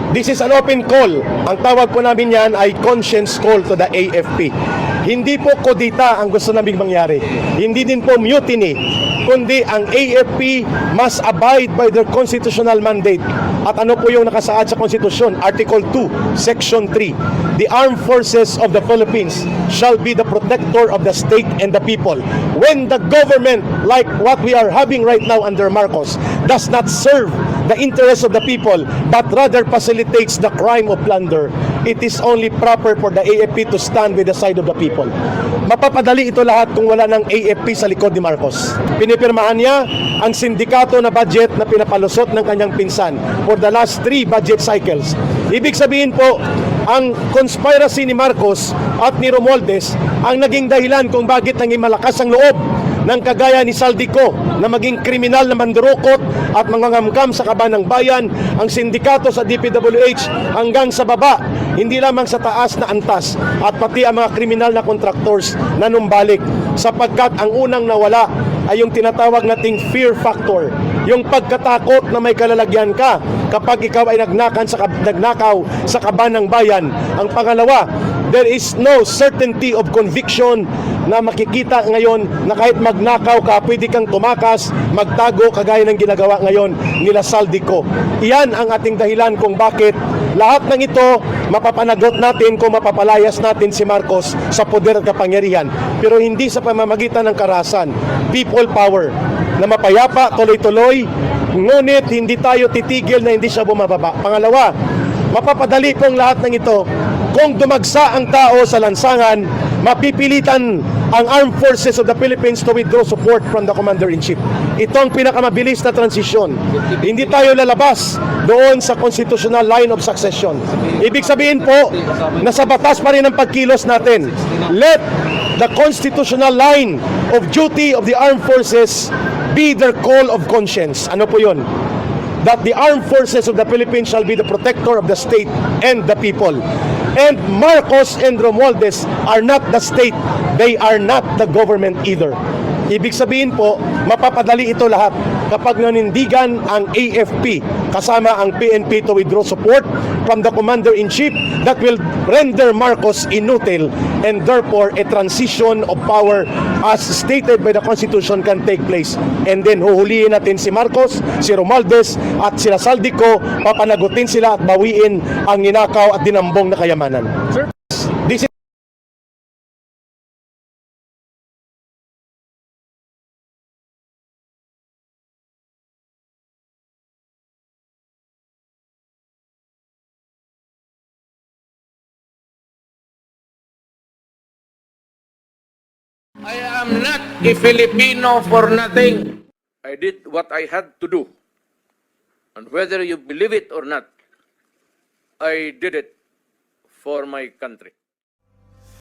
This is an open call. Ang tawag po namin yan ay conscience call to the AFP. Hindi po kodita ang gusto naming mangyari. Hindi din po mutiny, kundi ang AFP must abide by their constitutional mandate. At ano po yung nakasaad sa konstitusyon? Article 2, Section 3. The armed forces of the Philippines shall be the protector of the state and the people. When the government, like what we are having right now under Marcos, does not serve the interests of the people, but rather facilitates the crime of plunder, it is only proper for the AFP to stand with the side of the people. Mapapadali ito lahat kung wala ng AFP sa likod ni Marcos. Pinipirmahan niya ang sindikato na budget na pinapalusot ng kanyang pinsan for the last 3 budget cycles. Ibig sabihin po, ang conspiracy ni Marcos at ni Romualdez ang naging dahilan kung bakit naging malakas ang loob ng kagaya ni Saldico na maging kriminal na mandurukot at mangangamkam sa kaban ng bayan, ang sindikato sa DPWH hanggang sa baba, hindi lamang sa taas na antas, at pati ang mga kriminal na contractors na numbalik, sapagkat ang unang nawala ay yung tinatawag nating fear factor, yung pagkatakot na may kalalagyan ka kapag ikaw ay nagnakaw sa kaban ng bayan. Ang pangalawa, there is no certainty of conviction na makikita ngayon na kahit magnakaw ka, pwede kang tumakas, magtago, kagaya ng ginagawa ngayon nila Saldico. Iyan ang ating dahilan kung bakit lahat ng ito mapapanagot natin kung mapapalayas natin si Marcos sa poder at kapangyarihan. Pero hindi sa pamamagitan ng karahasan, people power, na mapayapa, tuloy-tuloy, ngunit hindi tayo titigil na hindi siya bumababa. Pangalawa, mapapadali kong lahat ng ito kung dumagsa ang tao sa lansangan, mapipilitan ang Armed Forces of the Philippines to withdraw support from the Commander-in-Chief. Ito ang pinakamabilis na transisyon. Hindi tayo lalabas doon sa constitutional line of succession. Ibig sabihin po, nasa batas pa rin ang pagkilos natin. Let the constitutional line of duty of the Armed Forces be their call of conscience. Ano po yun? That the Armed Forces of the Philippines shall be the protector of the state and the people. And Marcos and Romualdez are not the state. They are not the government either. Ibig sabihin po, mapapadali ito lahat kapag nanindigan ang AFP kasama ang PNP to withdraw support from the Commander-in-Chief that will render Marcos inutile, and therefore a transition of power as stated by the Constitution can take place. And then huhulihin natin si Marcos, si Romualdez at sila Saldico, papanagutin sila at bawiin ang ninakaw at dinambong na kayamanan. Sir, this is I am not a Filipino for nothing. I did what I had to do. And whether you believe it or not, I did it for my country.